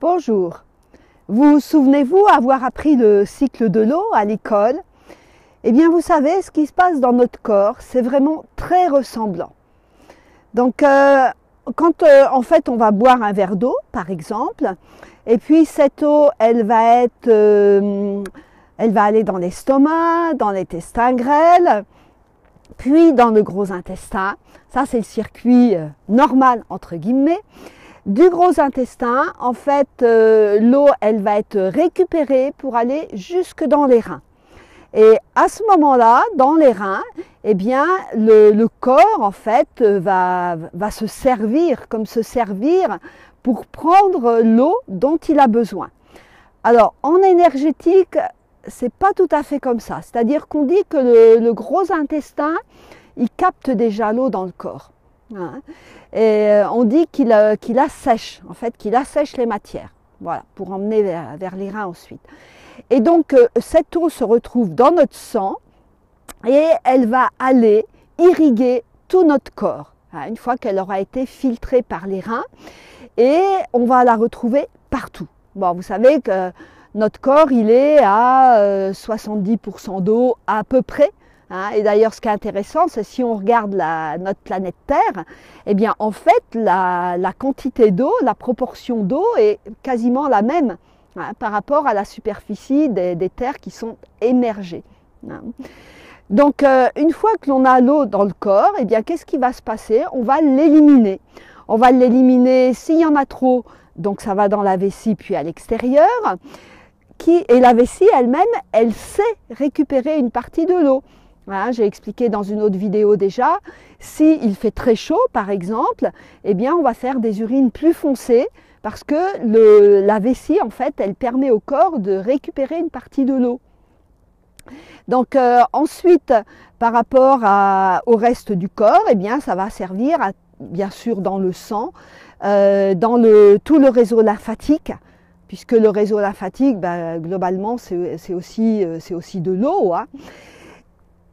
Bonjour. Vous souvenez-vous avoir appris le cycle de l'eau à l'école? Eh bien, vous savez, ce qui se passe dans notre corps, c'est vraiment très ressemblant. Donc, quand en fait on va boire un verre d'eau, par exemple, et puis cette eau, elle va aller dans l'estomac, dans l'intestin grêle, puis dans le gros intestin. Ça, c'est le circuit normal, entre guillemets. Du gros intestin, en fait, l'eau, elle va être récupérée pour aller jusque dans les reins. Et à ce moment-là, dans les reins, eh bien, le corps, en fait, va se servir pour prendre l'eau dont il a besoin. Alors, en énergétique, c'est pas tout à fait comme ça. C'est-à-dire qu'on dit que le gros intestin, il capte déjà l'eau dans le corps. Hein. Et on dit qu'il assèche, en fait, qu'il assèche les matières, voilà, pour emmener vers les reins ensuite. Et donc, cette eau se retrouve dans notre sang et elle va aller irriguer tout notre corps, hein, une fois qu'elle aura été filtrée par les reins, et on va la retrouver partout. Bon, vous savez que notre corps, il est à 70% d'eau à peu près. Hein, et d'ailleurs, ce qui est intéressant, c'est si on regarde notre planète Terre, eh bien, en fait, la quantité d'eau, la proportion d'eau est quasiment la même, hein, par rapport à la superficie des terres qui sont émergées. Hein. Donc, une fois que l'on a l'eau dans le corps, eh bien, qu'est-ce qui va se passer? On va l'éliminer. On va l'éliminer s'il y en a trop, donc ça va dans la vessie puis à l'extérieur. Et la vessie elle-même, elle sait récupérer une partie de l'eau. Hein, j'ai expliqué dans une autre vidéo déjà, s'il fait très chaud par exemple, eh bien on va faire des urines plus foncées parce que la vessie en fait, elle permet au corps de récupérer une partie de l'eau. Donc ensuite, par rapport au reste du corps, eh bien ça va servir bien sûr dans le sang, dans tout le réseau lymphatique, puisque le réseau lymphatique, ben, globalement, c'est aussi de l'eau. Hein.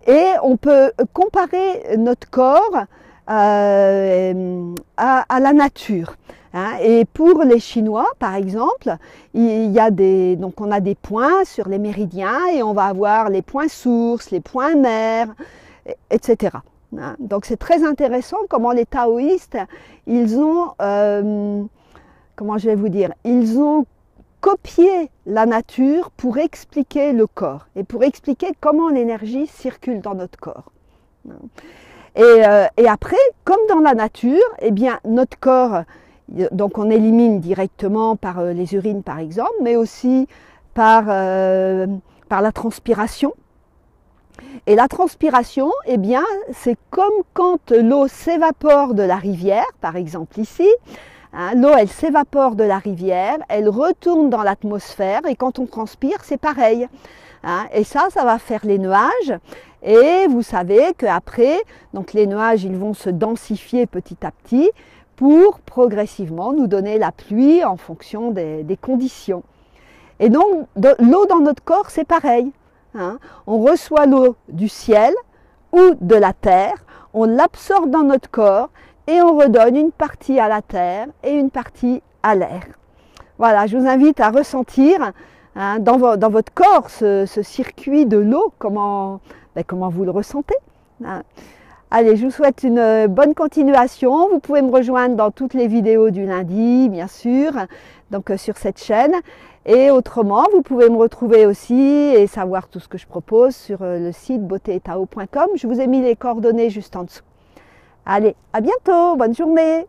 Et on peut comparer notre corps à la nature. Hein. Et pour les Chinois, par exemple, donc on a des points sur les méridiens et on va avoir les points sources, les points mers, etc. Hein. Donc c'est très intéressant comment les taoïstes, ils ont, comment je vais vous dire, ils ont copier la nature pour expliquer le corps et pour expliquer comment l'énergie circule dans notre corps. Et après, comme dans la nature, eh bien, notre corps, donc on élimine directement par les urines par exemple, mais aussi par la transpiration. Et la transpiration, eh bien, c'est comme quand l'eau s'évapore de la rivière, par exemple ici. Hein, l'eau, elle s'évapore de la rivière, elle retourne dans l'atmosphère et quand on transpire, c'est pareil. Hein, et ça va faire les nuages. Et vous savez qu'après, donc les nuages, ils vont se densifier petit à petit pour progressivement nous donner la pluie en fonction des conditions. Et donc, l'eau dans notre corps, c'est pareil. Hein, on reçoit l'eau du ciel ou de la terre, on l'absorbe dans notre corps, et on redonne une partie à la terre et une partie à l'air. Voilà, je vous invite à ressentir hein, dans votre corps ce circuit de l'eau, comment vous le ressentez. Hein. Allez, je vous souhaite une bonne continuation. Vous pouvez me rejoindre dans toutes les vidéos du lundi, bien sûr, donc sur cette chaîne. Et autrement, vous pouvez me retrouver aussi et savoir tout ce que je propose sur le site beautéetao.com. Je vous ai mis les coordonnées juste en dessous. Allez, à bientôt, bonne journée!